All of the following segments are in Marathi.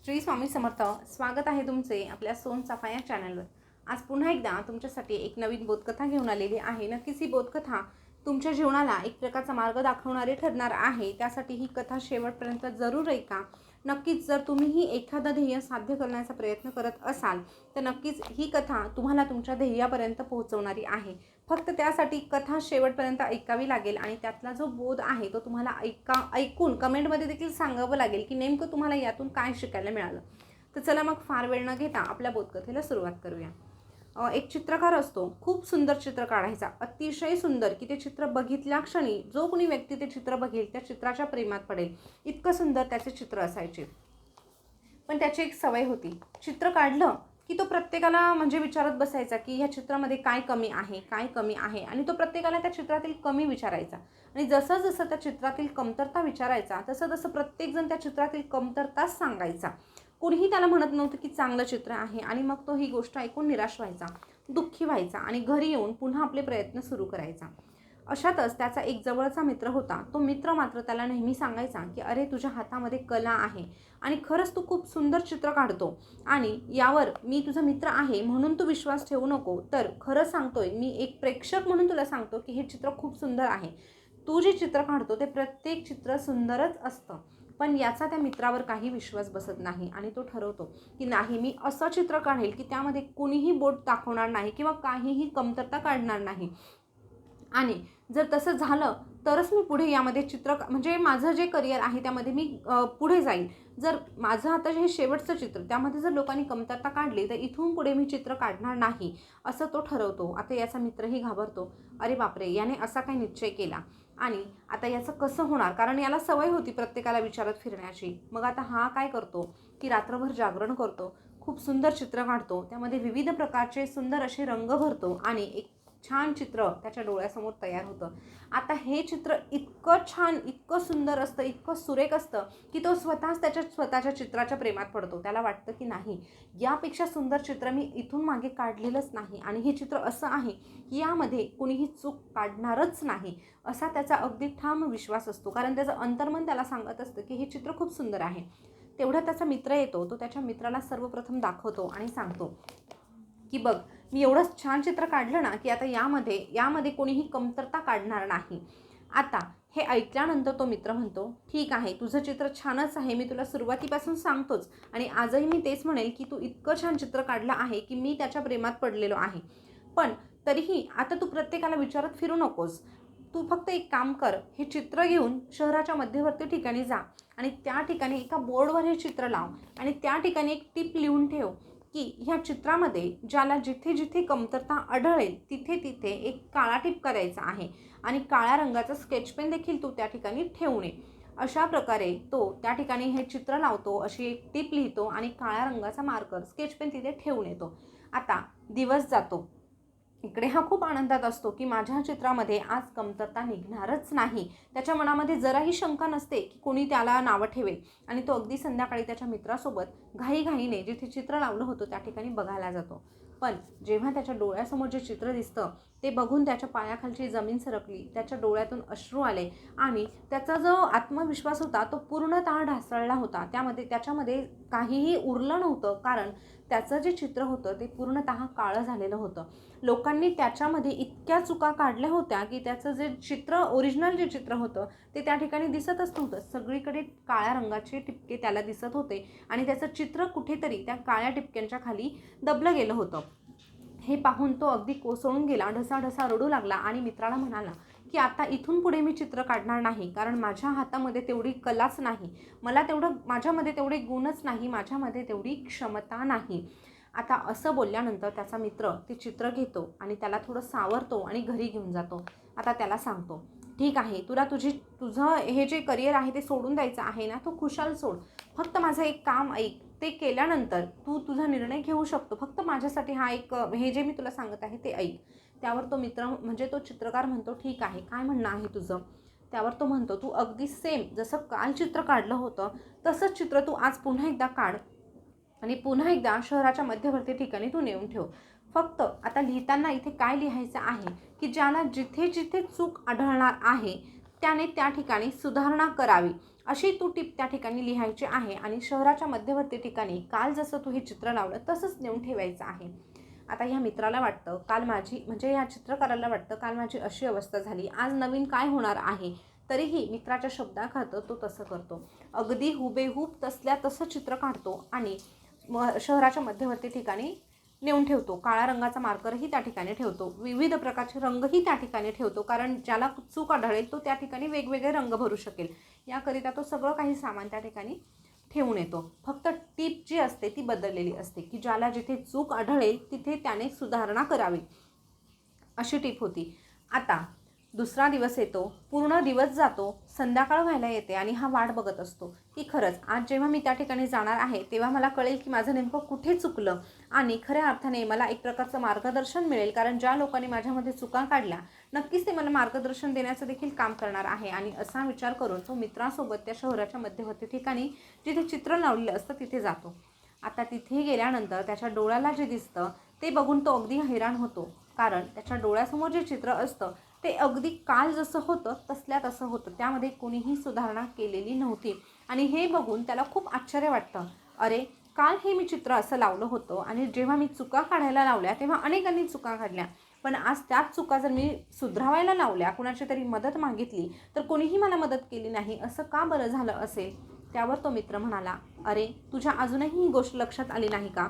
श्री स्वामी समर्थ. स्वागत आहे तुमचे आपल्या सोन चाफा या चॅनलवर. आज पुन्हा एकदा तुमच्यासाठी एक नवीन बोधकथा घेऊन आलेली आहे. नक्कीच ही बोधकथा तुमच्या जीवनाला एक प्रकारचा मार्ग दाखवणारी ठरणार आहे. त्यासाठी ही कथा शेवटपर्यंत जरूर ऐका. नक्कीच जर तुम्हीही एखादं ध्येय साध्य करण्याचा प्रयत्न करत असाल तर नक्कीच ही कथा तुम्हाला तुमच्या ध्येयापर्यंत पोहोचवणारी आहे. फक्त त्यासाठी कथा शेवटपर्यंत ऐकावी लागेल आणि त्यातला जो बोध आहे तो तुम्हाला ऐकून कमेंटमध्ये देखील सांगावं लागेल की नेमकं तुम्हाला यातून काय शिकायला मिळालं. तर चला मग फार वेळ न घेता आपल्या बोधकथेला सुरुवात करूया. एक चित्रकार असतो. खूप सुंदर चित्र काढायचा, अतिशय सुंदर की ते चित्र बघितल्या क्षणी जो कोणी व्यक्ती ते चित्र बघेल त्या चित्राच्या प्रेमात पडेल इतकं सुंदर त्याचे चित्र असायचे. पण त्याची एक सवय होती. चित्र काढलं की तो प्रत्येकाला म्हणजे विचारत बसायचा की ह्या चित्रामध्ये काय कमी आहे, काय कमी आहे, आणि तो प्रत्येकाला त्या चित्रातील कमी विचारायचा. आणि जसं जसं त्या चित्रातील कमतरता विचारायचा तसं तसं प्रत्येकजण त्या चित्रातील कमतरताच सांगायचा. कोणीही त्याला म्हणत नव्हतं की चांगलं चित्र आहे. आणि मग तो ही गोष्ट ऐकून निराश व्हायचा, दुःखी व्हायचा आणि घरी येऊन पुन्हा आपले प्रयत्न सुरू करायचा. अशातच त्याचा एक जवळचा मित्र होता. तो मित्र मात्र त्याला नेहमी सांगायचा की अरे, तुझ्या हातामध्ये कला आहे आणि खरंच तू खूप सुंदर चित्र काढतो आणि यावर मी तुझा मित्र आहे म्हणून तू विश्वास ठेवू नको, तर खरं सांगतोय, मी एक प्रेक्षक म्हणून तुला सांगतो की हे चित्र खूप सुंदर आहे. तू जे चित्र काढतो ते प्रत्येक चित्र सुंदरच असतं. पण याचा त्या मित्रावर काही विश्वास बसत नाही आणि तो ठरवतो की नाही, मी असं चित्र काढेल की त्यामध्ये कुणीही बोट दाखवणार नाही किंवा काहीही कमतरता काढणार नाही. आणि जर तसं झालं तरच मी पुढे यामध्ये म्हणजे माझं जे करिअर आहे त्यामध्ये मी पुढे जाईल. जर माझं आता हे शेवटचं चित्र त्यामध्ये जर लोकांनी कमतरता काढली तर इथून पुढे मी चित्र काढणार नाही, असं तो ठरवतो. आता याचा मित्रही घाबरतो. अरे बापरे, याने असा काय निश्चय केला आणि आता याचं कसं होणार, कारण याला सवय होती प्रत्येकाला विचारत फिरण्याची. मग आता हा काय करतो की रात्रभर जागरण करतो, खूप सुंदर चित्र काढतो, त्यामध्ये विविध प्रकारचे सुंदर असे रंग भरतो आणि एक छान चित्र त्याच्या डोळ्यासमोर तयार होतं. आता हे चित्र इतकं छान, इतकं सुंदर असतं, इतकं सुरेख असतं की तो स्वतःच्या चित्राच्या प्रेमात पडतो. त्याला वाटतं की नाही, यापेक्षा सुंदर चित्र मी इथून मागे काढलेलंच नाही आणि हे चित्र असं आहे की यामध्ये कुणीही चूक काढणारच नाही, असा त्याचा अगदी ठाम विश्वास असतो. कारण त्याचं अंतर्मन त्याला सांगत असतं की हे चित्र खूप सुंदर आहे. तेवढा त्याचा मित्र येतो. तो त्याच्या मित्राला सर्वप्रथम दाखवतो आणि सांगतो की बघ, मी एवढं छान चित्र काढलं ना की आता यामध्ये कोणीही कमतरता काढणार नाही. आता हे ऐकल्यानंतर तो मित्र म्हणतो, ठीक आहे, तुझं चित्र छानच आहे, मी तुला सुरुवातीपासून सांगतोच आणि आजही मी तेच म्हणेल की तू इतकं छान चित्र काढलं आहे की मी त्याच्या प्रेमात पडलेलो आहे. पण तरीही आता तू प्रत्येकाला विचारत फिरू नकोस. तू फक्त एक काम कर, हे चित्र घेऊन शहराच्या मध्यवर्ती ठिकाणी जा आणि त्या ठिकाणी एका बोर्डवर हे चित्र लाव आणि त्या ठिकाणी एक टिप लिहून ठेव की ह्या चित्रामध्ये ज्याला जिथे जिथे कमतरता आढळेल तिथे तिथे एक काळा टिप करायचा आहे आणि काळ्या रंगाचा स्केच पेन देखील तू त्या ठिकाणी ठेवू नये. अशा प्रकारे तो त्या ठिकाणी हे चित्र लावतो, अशी एक टिप लिहितो आणि काळ्या रंगाचा मार्कर स्केच पेन तिथे ठेवून येतो. आता दिवस जातो. इकडे हा खूप आनंदात असतो की माझ्या चित्रामध्ये आज कमतरता निघणारच नाही. त्याच्या मनामध्ये जराही शंका नसते की कोणी त्याला नावं ठेवेल आणि तो अगदी संध्याकाळी त्याच्या मित्रासोबत घाईघाईने जिथे चित्र लावलं होतं त्या ठिकाणी बघायला जातो. पण जेव्हा त्याच्या डोळ्यासमोर जे चित्र दिसतं ते बघून त्याच्या पायाखालची जमीन सरकली, त्याच्या डोळ्यातून अश्रू आले आणि त्याचा जो आत्मविश्वास होता तो पूर्णतः ढासळला होता. त्याच्यामध्ये काहीही उरलं नव्हतं, कारण त्याचं जे चित्र होतं ते पूर्णतः काळं झालेलं होतं. लोकांनी त्याच्यामध्ये इतक्या चुका काढल्या होत्या की त्याचं जे चित्र, ओरिजिनल जे चित्र होतं ते त्या ठिकाणी दिसतच नव्हतं. सगळीकडे काळ्या रंगाचे टिपके त्याला दिसत होते आणि त्याचं चित्र कुठेतरी त्या काळ्या टिपक्यांच्या खाली दबलं गेलं होतं. हे पाहून तो अगदी कोसळून गेला, ढसाढसा रडू लागला आणि मित्राला म्हणाला की आता इथून पुढे मी चित्र काढणार नाही, कारण माझ्या हातामध्ये तेवढी कलाच नाही, माझ्यामध्ये तेवढे गुणच नाही, माझ्यामध्ये तेवढी क्षमता नाही. आता असं बोलल्यानंतर त्याचा मित्र ते चित्र घेतो आणि त्याला थोडं सावरतो आणि घरी घेऊन जातो. आता त्याला सांगतो, ठीक आहे, तुझं हे जे करिअर आहे ते सोडून द्यायचं आहे ना, तो खुशाल सोड. फक्त माझं एक काम ऐक, ते केल्यानंतर तू तुझा निर्णय घेऊ शकतो. फक्त माझ्यासाठी हे जे मी तुला सांगत आहे ते ऐक. त्यावर तो मित्र म्हणजे तो चित्रकार म्हणतो, ठीक आहे, काय म्हणणं आहे तुझं. त्यावर तो म्हणतो, तू अगदी सेम जसं काल चित्र काढलं होतं तसंच चित्र तू आज पुन्हा एकदा काढ आणि पुन्हा एकदा शहराच्या मध्यवर्ती ठिकाणी तू नेऊन ठेव. फक्त आता लिहिताना इथे काय लिहायचं आहे की ज्याला जिथे जिथे चूक आढळणार आहे त्याने त्या ठिकाणी सुधारणा करावी अशी तू टीप त्या ठिकाणी लिहायची आहे आणि शहराच्या मध्यवर्ती ठिकाणी काल जसं तू हे चित्र लावलं तसंच नेऊन ठेवायचं आहे. आता ह्या मित्राला वाटतं काल माझी म्हणजे ह्या चित्रकाराला वाटतं काल माझी अशी अवस्था झाली, आज नवीन काय होणार आहे. तरीही मित्राच्या शब्दाखातर तो तसं करतो. अगदी हुबेहूब तसल्या तसं चित्र काढतो आणि शहराच्या मध्यवर्ती ठिकाणी नेऊन ठेवतो. काळ्या रंगाचा मार्करही त्या ठिकाणी ठेवतो. विविध प्रकारचे रंगही त्या ठिकाणी ठेवतो, कारण ज्याला चूक आढळेल तो त्या ठिकाणी वेगवेगळे रंग भरू शकेल. याकरिता तो सगळं काही सामान त्या ठिकाणी ठेवून येतो. फक्त टीप जी असते ती बदललेली असते की ज्याला जिथे चूक आढळेल तिथे त्याने सुधारणा करावी अशी टीप होती. आता दुसरा दिवस येतो, पूर्ण दिवस जातो, संध्याकाळ व्हायला येते आणि हा वाट बघत असतो की खरंच आज जेव्हा मी त्या ठिकाणी जाणार आहे तेव्हा मला कळेल की माझं नेमकं कुठे चुकलं आणि खऱ्या अर्थाने मला एक प्रकारचं मार्गदर्शन मिळेल, कारण ज्या लोकांनी माझ्यामध्ये चुका काढल्या नक्कीच ते मला मार्गदर्शन देण्याचं देखील काम करणार आहे. आणि असा विचार करून तो मित्रासोबत त्या शहराच्या मध्यवर्ती ठिकाणी जिथे चित्र लावलेलं असतं तिथे जातो. आता तिथे गेल्यानंतर त्याच्या डोळ्याला जे दिसतं ते बघून तो अगदी हैराण होतो, कारण त्याच्या डोळ्यासमोर जे चित्र असतं ते अगदी काल जसं होतं तसल्या तसं होतं. त्यामध्ये कोणीही सुधारणा केलेली नव्हती आणि हे बघून त्याला खूप आश्चर्य वाटतं. अरे, काल हे मी चित्र असं लावलं होतं आणि जेव्हा मी चुका काढायला लावल्या तेव्हा अनेकांनी चुका काढल्या, पण आज त्याच चुका जर मी सुधारायला लावल्या, कुणाची तरी मदत मागितली तर कोणीही मला मदत केली नाही, असं का बरं झालं असेल. त्यावर तो मित्र म्हणाला, अरे तुझ्या अजूनही ही गोष्ट लक्षात आली नाही का?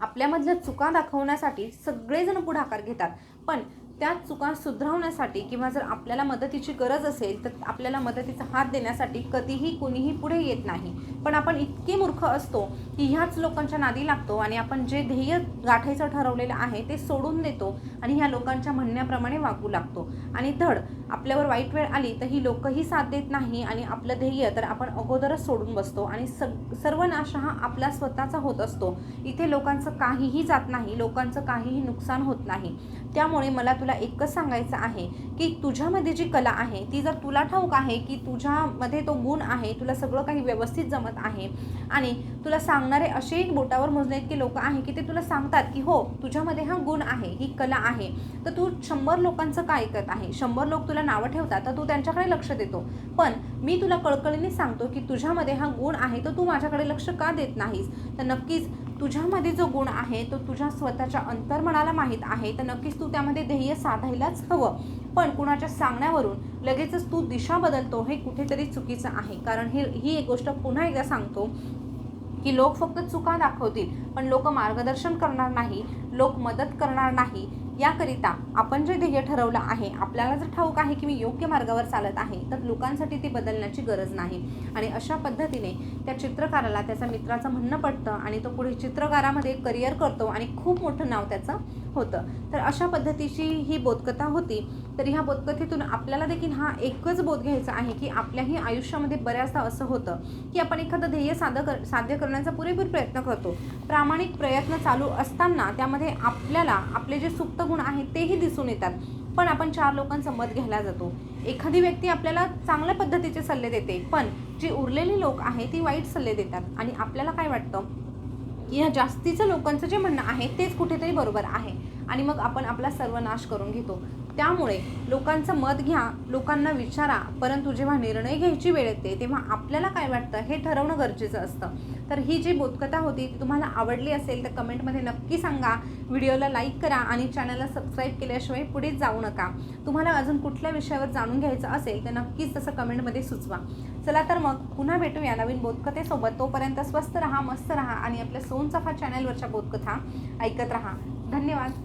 आपल्यामधल्या चुका दाखवण्यासाठी सगळेजण पुढाकार घेतात, पण त्या चुका सुधारवण्यासाठी किंवा जर आपल्याला मदतीची गरज असेल तर आपल्याला मदतीचा हात देण्यासाठी कधीही कोणीही पुढे येत नाही. पण आपण इतके मूर्ख असतो की ह्याच लोकांच्या नादी लागतो आणि आपण जे ध्येय गाठायचं ठरवलेलं आहे ते सोडून देतो आणि ह्या लोकांच्या म्हणण्याप्रमाणे वागू लागतो. आणि धड आपल्यावर वाईट वेळ आली तर ही लोकही साथ देत नाही आणि आपलं ध्येय तर आपण अगोदरच सोडून बसतो आणि सर्वनाश हा आपला स्वतःचा होत असतो. इथे लोकांचं काहीही जात नाही, लोकांचं काहीही नुकसान होत नाही. त्यामुळे मला तुला एकच सांगायचं आहे की तुझ्यामध्ये जी कला आहे ती जर तुला ठाऊक आहे की तुझ्यामध्ये तो गुण आहे, तुला सगळं काही व्यवस्थित जमत आहे आणि तुला सांगणारे असे बोटावर मोजणे इतके लोक आहे की ते तुला सांगतात की हो तुझ्यामध्ये हा गुण आहे, ही कला आहे, तर तू 100 लोकांचं काय ऐकत आहे. 100 लोक तुला नावं ठेवतात तर तू त्यांच्याकडे लक्ष देतो, पण मी तुला कळकळीने सांगतो की तुझ्यामध्ये हा गुण आहे तर तू माझ्याकडे लक्ष का देत नाहीस. तर नक्कीच तुझ्यामध्ये जो गुण आहे तो तुझ्या स्वतःच्या अंतर्मनाला माहीत आहे, तर नक्कीच तू त्यामध्ये ध्येय साधायलाच हवं. पण कुणाच्या सांगण्यावरून लगेचच तू दिशा बदलतो हे कुठेतरी चुकीचं आहे. कारण ही एक गोष्ट पुन्हा एकदा सांगतो की लोक फक्त चुका दाखवतील पण लोक मार्गदर्शन करणार नाही, लोक मदत करणार नाही. याकरिता आपण जे ध्येय ठरवलं आहे, आपल्याला जर ठाऊक आहे की मी योग्य मार्गावर चालत आहे तर लोकांसाठी ते बदलण्याची गरज नाही. आणि अशा पद्धतीने त्या चित्रकाराला त्याच्या मित्राचं म्हणणं पडतं आणि तो पुढे चित्रकारामध्ये करिअर करतो आणि खूप मोठं नाव त्याचं होतं. तर अशा पद्धतीची ही बोधकथा होती. तर ह्या बोधकथेतून आपल्याला देखील हा एकच बोध घ्यायचा आहे की आपल्याही आयुष्यामध्ये बऱ्याचदा असं होतं की आपण एखादं ध्येय साध्य करण्याचा पुरेपूर प्रयत्न करतो. प्रामाणिक प्रयत्न चालू असताना त्यामध्ये आपल्याला आपले जे सुप्त गुण आहेत तेही दिसून येतात, पण आपण 4 लोकांचं मत घ्यायला जातो. एखादी व्यक्ती आपल्याला चांगल्या पद्धतीचे सल्ले देते, पण जी उरलेली लोक आहेत ती वाईट सल्ले देतात आणि आपल्याला काय वाटतं की ह्या जास्तीचं लोकांचं जे म्हणणं आहे तेच कुठेतरी बरोबर आहे आणि मग आपण आपला सर्वनाश करून घेतो. त्यामुळे लोकांचं मत घ्या, लोकांना विचारा, परंतु जेव्हा निर्णय घ्यायची वेळ येते तेव्हा आपल्याला काय वाटतं हे ठरवणं गरजेचं असतं. तर ही जी बोधकथा होती ती तुम्हाला आवडली असेल तर कमेंटमध्ये नक्की सांगा, व्हिडिओला लाईक करा आणि चॅनलला सबस्क्राईब केल्याशिवाय पुढे जाऊ नका. तुम्हाला अजून कुठल्या विषयावर जाणून घ्यायचं असेल तर नक्कीच तसं कमेंटमध्ये सुचवा. चला तर मग पुन्हा भेटूया नवीन बोधकथेसोबत. तोपर्यंत स्वस्त रहा, मस्त रहा आणि आपल्या सोनचाफा चॅनलवरच्या बोधकथा ऐकत रहा. धन्यवाद.